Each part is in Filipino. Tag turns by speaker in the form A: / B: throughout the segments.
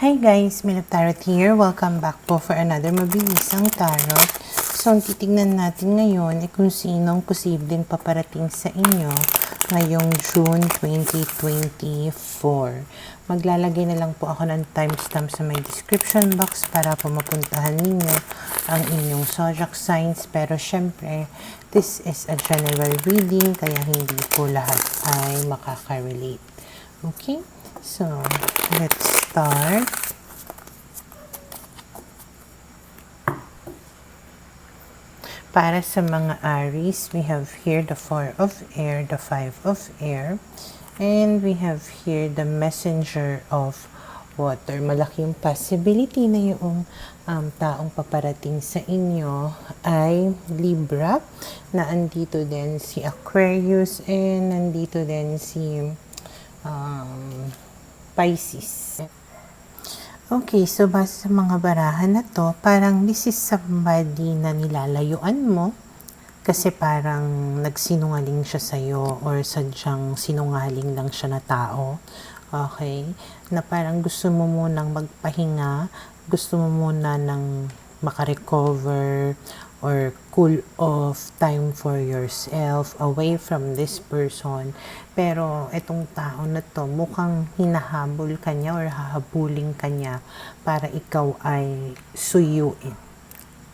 A: Hi guys, Milap Tarot here. Welcome back po for another mabilisang tarot. So, ang titignan natin ngayon ay kung sinong posibleng paparating sa inyo ngayong June 2024. Maglalagay na lang po ako ng timestamp sa may description box para po mapuntahan ninyo ang inyong zodiac signs. Pero syempre, this is a general reading kaya hindi po lahat ay makaka-relate. Okay? So, let's start. Para sa mga Aries, we have here the 4 of air, the 5 of air, and we have here the messenger of water. Malaki yung possibility na yung taong paparating sa inyo ay Libra, na andito din si Aquarius, and nandito din si Pisces. Okay, so base sa mga barahan na to, parang this is somebody na nilalayuan mo kasi parang nagsinungaling siya sa'yo or sadyang sinungaling lang siya na tao. Okay? Na parang gusto mo munang magpahinga, gusto mo muna nang makarecover or cool off, time for yourself, away from this person. Pero itong tao na to, mukhang hinahabol ka niya or hahabulin ka niya para ikaw ay suyuin.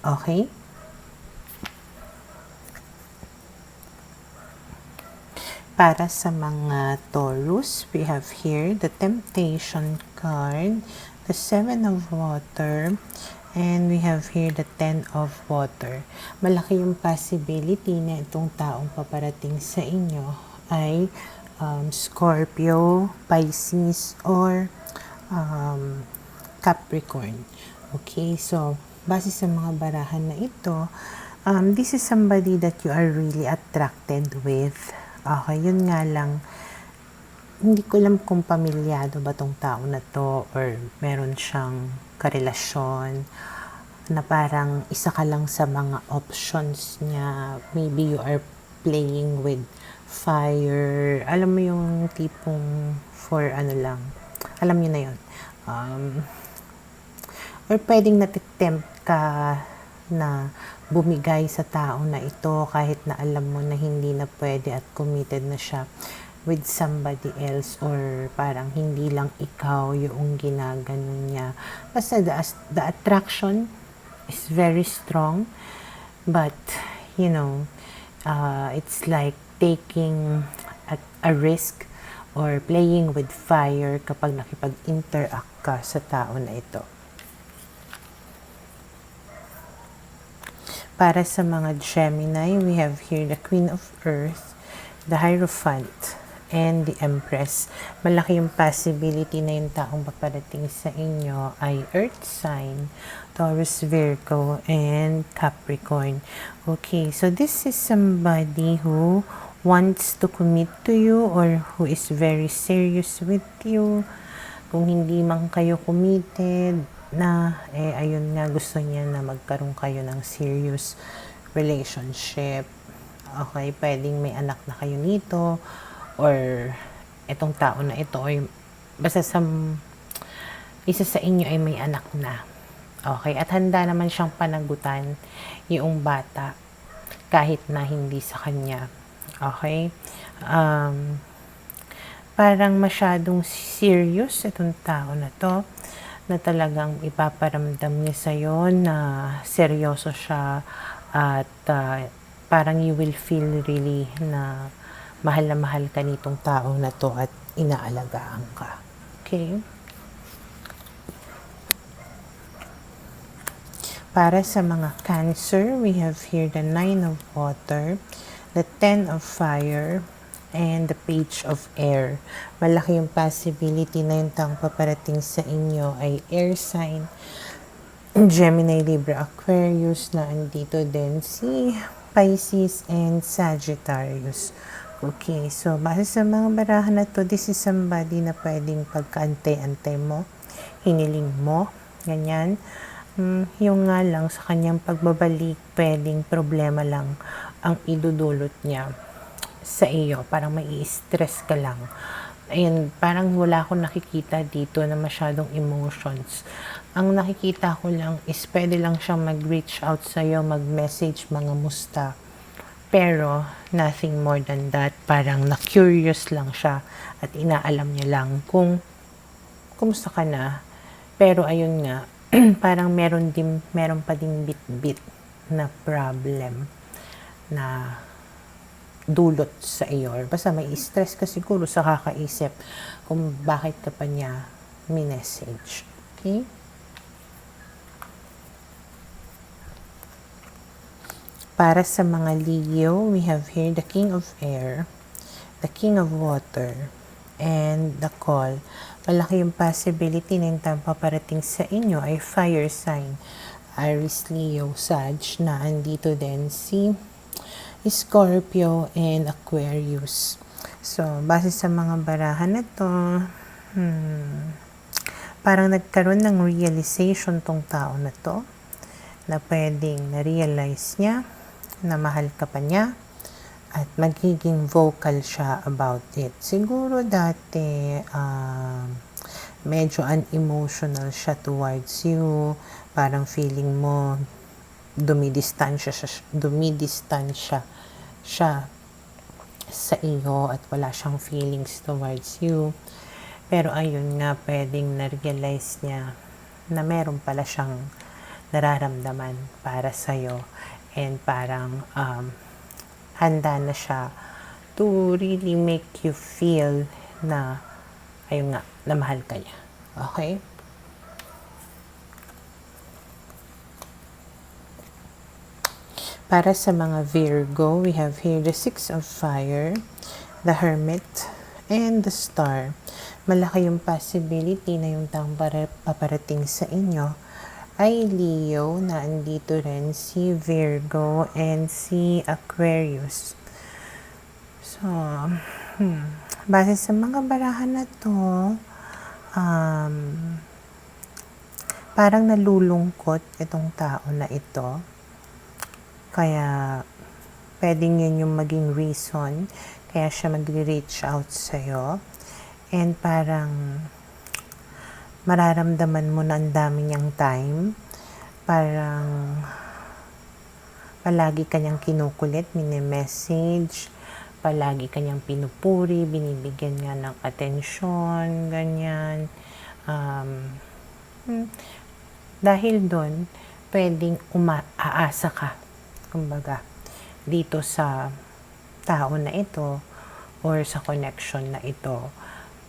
A: Okay? Para sa mga Taurus, we have here the Temptation card, the 7 of water, and we have here the 10 of water. Malaki yung possibility na itong taong paparating sa inyo ay Scorpio, Pisces, or Capricorn. Okay, so base sa mga barahan na ito, this is somebody that you are really attracted with. Okay, yun nga lang, hindi ko alam kung pamilyado ba tong tao na to or meron siyang karelasyon na parang isa ka lang sa mga options niya. Maybe you are playing with fire. Alam mo yung tipong for ano lang. Alam niyo na yun. Or pwedeng natitempt ka na bumigay sa tao na ito kahit na alam mo na hindi na pwede at committed na siya with somebody else or parang hindi lang ikaw yung ginaganon niya. Basta the attraction is very strong, but you know, it's like taking a risk or playing with fire kapag nakipag-interact ka sa tao na ito. Para sa mga Gemini, we have here the Queen of Earth, the Hierophant, and the Empress. Malaki yung possibility na yung taong paparating sa inyo ay Earth sign, Taurus, Virgo, and Capricorn. Okay, so this is somebody who wants to commit to you or who is very serious with you. Kung hindi man kayo committed na, ayun nga, gusto niya na magkaroon kayo ng serious relationship. Okay, pwedeng may anak na kayo nito, or itong tao na ito, or basta isa sa inyo ay may anak na. Okay, at handa naman siyang panagutan yung bata kahit na hindi sa kanya. Okay, parang masyadong serious itong tao na to, na talagang ipaparamdam niya sa'yo na seryoso siya at parang you will feel really na mahal ka nitong tao na to at inaalagaan ka. Okay? Para sa mga Cancer, we have here the 9 of water, the 10 of fire, and the Page of air. Malaki yung possibility na yung taong paparating sa inyo ay air sign, Gemini, Libra, Aquarius, na andito din si Pisces and Sagittarius. Okay, so base sa mga barahan na to, this is somebody na pwedeng pagkaantay-antay mo, hiniling mo, ganyan. Yung nga lang sa kanyang pagbabalik, pwedeng problema lang ang idudulot niya sa iyo. Parang may i-stress ka lang And parang wala akong nakikita dito na masyadong emotions. Ang nakikita ko lang is pwede lang siyang mag-reach out sa'yo, mag-message, mga musta. Pero nothing more than that. Parang na-curious lang siya at inaalam niya lang kung kumusta ka na. Pero ayun nga, parang meron pa ding bit-bit na problem na dulot sa iyo. Or basta may stress ka siguro sa kakaisip kung bakit ka pa niya minessage. Okay? Para sa mga Leo, we have here the King of Air, the King of Water, and the Call. Malaki yung possibility na yung paparating sa inyo ay fire sign. Aries, Leo, Sag, na andito din si Scorpio and Aquarius. So, base sa mga barahan na to, parang nagkaroon ng realization tong tao na to, na pwedeng na-realize niya na mahal ka pa niya at magiging vocal siya about it. Siguro dati medyo unemotional siya towards you, parang feeling mo dumidistansya siya sa iyo at wala siyang feelings towards you. Pero ayun nga, pwedeng na-realize niya na meron pala siyang nararamdaman para sa'yo. And parang handa na siya to really make you feel na, ayun nga, na mahal ka niya. Okay? Para sa mga Virgo, we have here the Six of Fire, the Hermit, and the Star. Malaki yung possibility na yung taong paparating sa inyo ay Leo, na andito rin si Virgo and si Aquarius. So, base sa mga barahan na to, parang nalulungkot itong tao na ito. Kaya, pwedeng yun yung maging reason kaya siya mag-reach out sa'yo. And parang mararamdaman mo na ang dami niyang time. Parang palagi kanyang kinukulit, mini-message, palagi kanyang pinupuri, binibigyan niya ng atensyon, ganyan. Dahil doon, pwedeng aasa ka, kumbaga, dito sa tao na ito or sa connection na ito.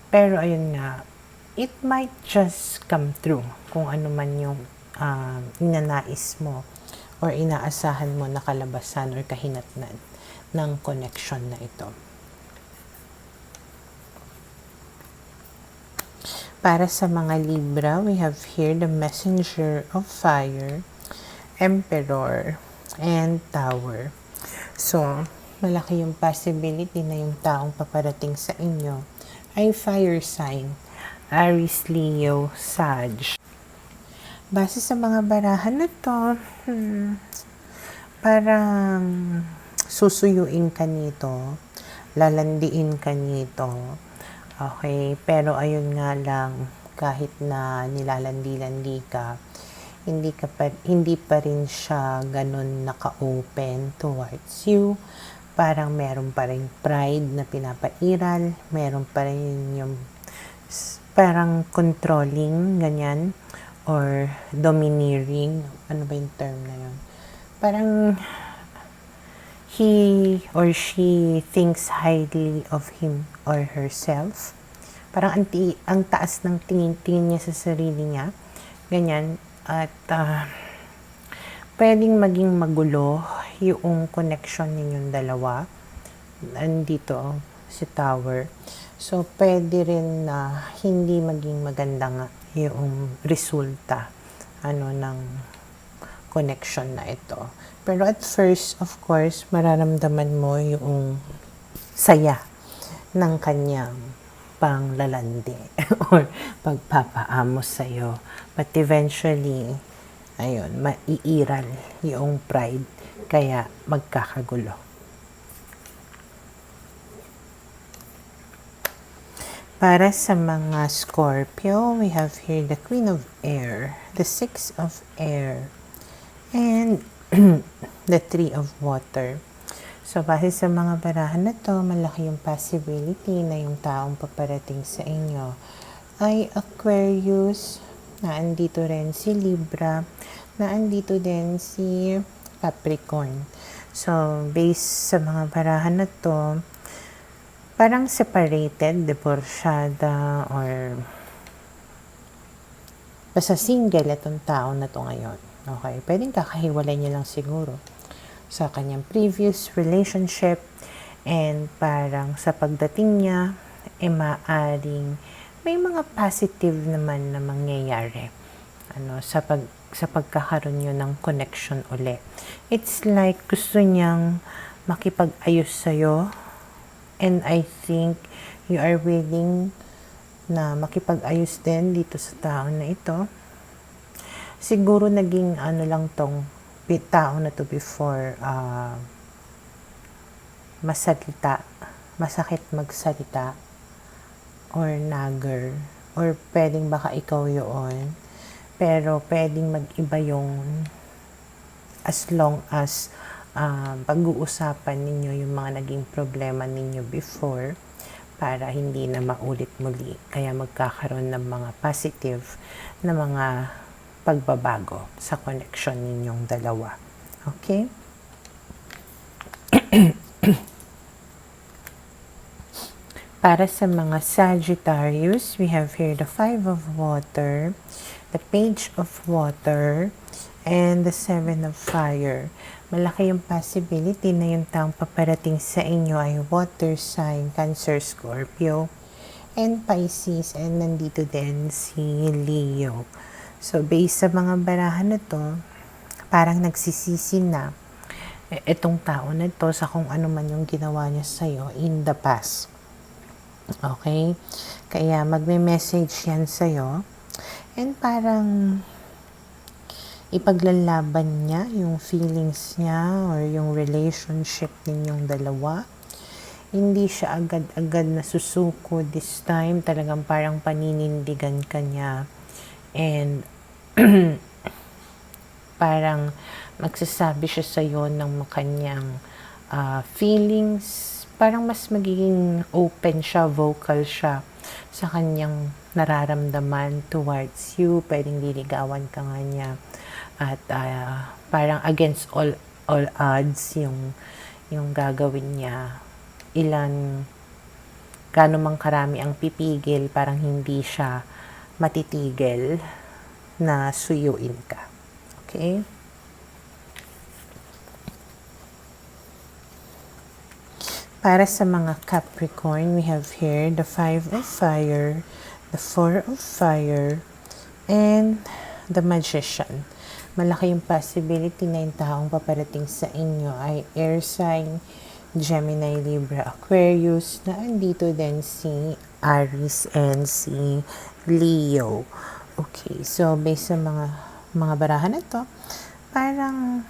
A: Pero ayun nga, it might just come true kung ano man yung inanais mo or inaasahan mo na kalabasan or kahinatnan ng connection na ito. Para sa mga Libra, we have here the Messenger of Fire, Emperor, and Tower. So, malaki yung possibility na yung taong paparating sa inyo ay fire sign, Aries, Leo, Sag. Base sa mga barahan na to, parang susuyuin ka nito, lalandiin ka nito. Okay, pero ayun nga lang, kahit na nilalandi-landi ka, hindi pa rin siya ganun naka-open towards you. Parang meron pa rin pride na pinapairal, meron pa rin yung parang controlling, ganyan, or domineering. Ano ba yung term na yun? Parang he or she thinks highly of him or herself. Parang ang taas ng tingin niya sa sarili niya. Ganyan. At pwedeng maging magulo yung connection ninyong dalawa. Andito si Tower. So, pwede rin na hindi maging maganda nga yung resulta ng connection na ito. Pero at first, of course, mararamdaman mo yung saya ng kanyang panglalandi or pagpapaamos sa'yo. But eventually, ayun, maiiral yung pride, kaya magkakagulo. Para sa mga Scorpio, we have here the Queen of Air, the Six of Air, and the Three of Water. So, base sa mga barahan na to, malaki yung possibility na yung taong paparating sa inyo ay Aquarius, naandito rin si Libra, naandito din si Capricorn. So, based sa mga barahan na to, parang separated, divorsyada, or basta single itong tao na to ngayon. Okay, pwedeng kakahiwalay niya lang siguro sa kanyang previous relationship, and parang sa pagdating niya, maaring may mga positive naman na mangyayari sa pagkakaroon nyo ng connection uli. It's like gusto niyang makipag-ayos sa'yo, and I think you are willing na makipag-ayos din dito sa tao na ito. Siguro naging lang tong tao na to before, masakit magsalita, or nagger, or pwedeng baka ikaw yun, pero pwedeng mag-iba yung as long as pag-uusapan ninyo yung mga naging problema ninyo before, para hindi na maulit muli. Kaya magkakaroon ng mga positive na mga pagbabago sa connection ninyong dalawa. Okay? Para sa mga Sagittarius, we have here the Five of Water, the Page of Water, and the Seven of Fire. Malaki yung possibility na yung taong paparating sa inyo ay water sign, Cancer, Scorpio, and Pisces, and nandito din si Leo. So, based sa mga barahan na to, parang nagsisisi na itong tao na to sa kung ano man yung ginawa niya sa'yo in the past. Okay? Kaya magme-message yan sa'yo, and parang ipaglalaban niya yung feelings niya or yung relationship ninyong dalawa. Hindi siya agad-agad na susuko this time. Talagang parang paninindigan ka niya. And parang magsasabi siya sa'yo ng kanyang feelings. Parang mas magiging open siya, vocal siya sa kanyang nararamdaman towards you. Pwedeng liligawan ka nga niya. At parang against all odds yung gagawin niya. Gaano mang karami ang pipigil, parang hindi siya matitigil na suyuin ka. Okay? Para sa mga Capricorn, we have here the Five of Fire, the Four of Fire, and the Magician. Malaki yung possibility na yung taong paparating sa inyo ay air sign, Gemini, Libra, Aquarius, na andito din si Aries and si Leo. Okay, so based sa mga barahan na to, parang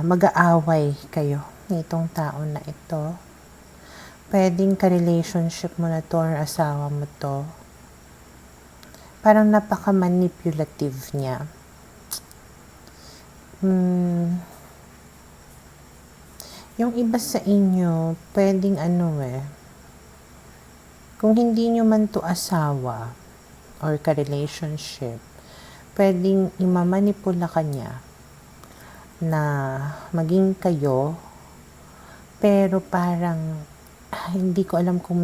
A: mag-aaway kayo nitong tao na ito. Pwedeng ka-relationship mo na to or asawa mo to. Parang napaka-manipulative niya. Yung iba sa inyo, pwedeng kung hindi nyo man to asawa or ka-relationship, pwedeng imamanipula ka niya na maging kayo, pero parang hindi ko alam kung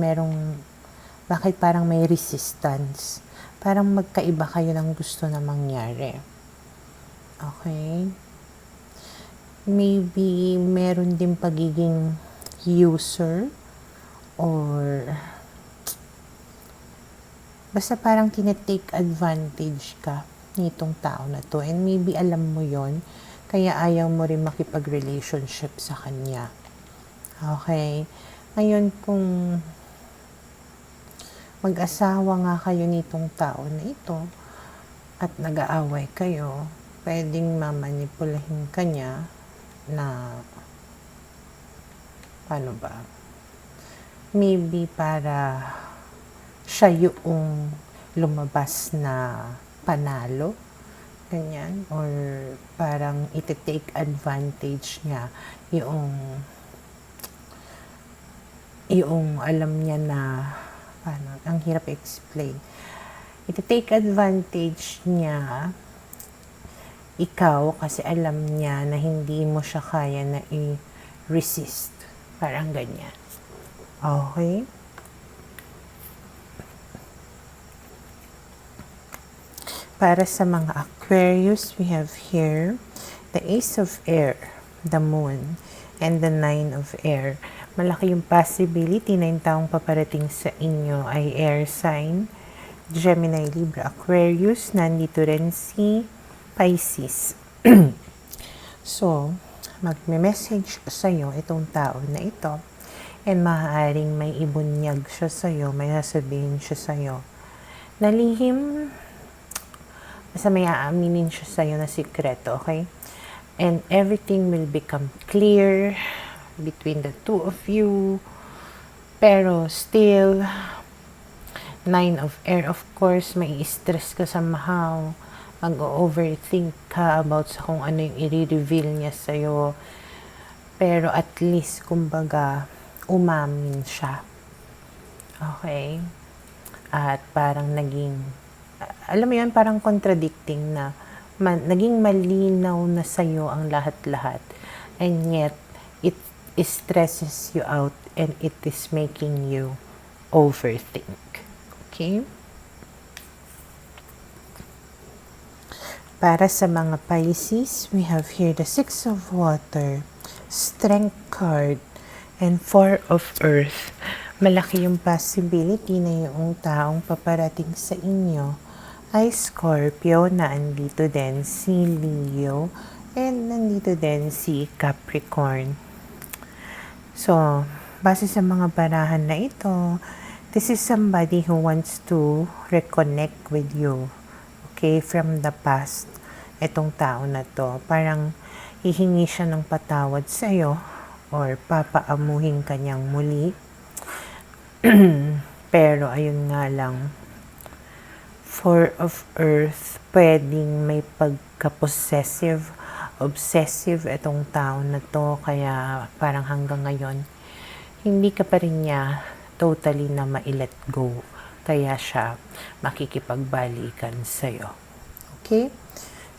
A: bakit parang may resistance. Parang magkaiba kayo ng gusto na mangyari. Okay? Maybe meron din pagiging user, or basta parang tinetake advantage ka nitong tao na to, and maybe alam mo yon, kaya ayaw mo rin makipag-relationship sa kanya. Okay? Ngayon, kung mag-asawa nga kayo nitong tao na ito at nag-aaway kayo, pwedeng mamanipulahin ka niya na paano ba? Maybe para siya yung lumabas na panalo, ganyan, or parang iti-take advantage niya yung alam niya na, paano, ang hirap explain. Iti-take advantage niya ikaw kasi alam niya na hindi mo siya kaya na i-resist. Parang ganyan. Okay? Para sa mga Aquarius, we have here the Ace of Air, the Moon, and the Nine of Air. Malaki yung possibility na yung taong paparating sa inyo ay air sign, Gemini, Libra, Aquarius, nandito rin si Pisces. So, magme-message sa'yo itong tao na ito and maaaring may ibunyag siya sa'yo, may sasabihin siya sa'yo na lihim, basta may aaminin siya sa'yo na sikreto, okay? And everything will become clear between the two of you. Pero still, Nine of Air, of course, may stress ka somehow. Mag-overthink ka about sa kung ano yung i-reveal niya sa'yo. Pero at least, kumbaga, umamin siya. Okay? At parang naging, alam mo yun, parang contradicting na naging malinaw na sa'yo ang lahat-lahat. And yet, it stresses you out and it is making you overthink. Okay? Para sa mga Pisces, we have here the Six of Water, Strength card, and Four of Earth. Malaki yung possibility na yung taong paparating sa inyo ay Scorpio, na andito din si Leo, and nandito din si Capricorn. So, base sa mga barahan na ito, this is somebody who wants to reconnect with you. Okay, from the past, itong tao na to, parang hihingi siya ng patawad sa'yo or papaamuhin kanyang muli. Pero ayun nga lang, Four of Earth, pwedeng may pagka-possessive, obsessive itong tao na to, kaya parang hanggang ngayon, hindi ka pa rin niya totally na ma-let go. Kaya siya makikipagbalikan sa'yo. Okay?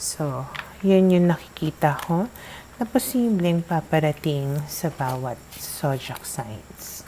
A: So, yun yung nakikita ko na posibleng paparating sa bawat zodiac signs.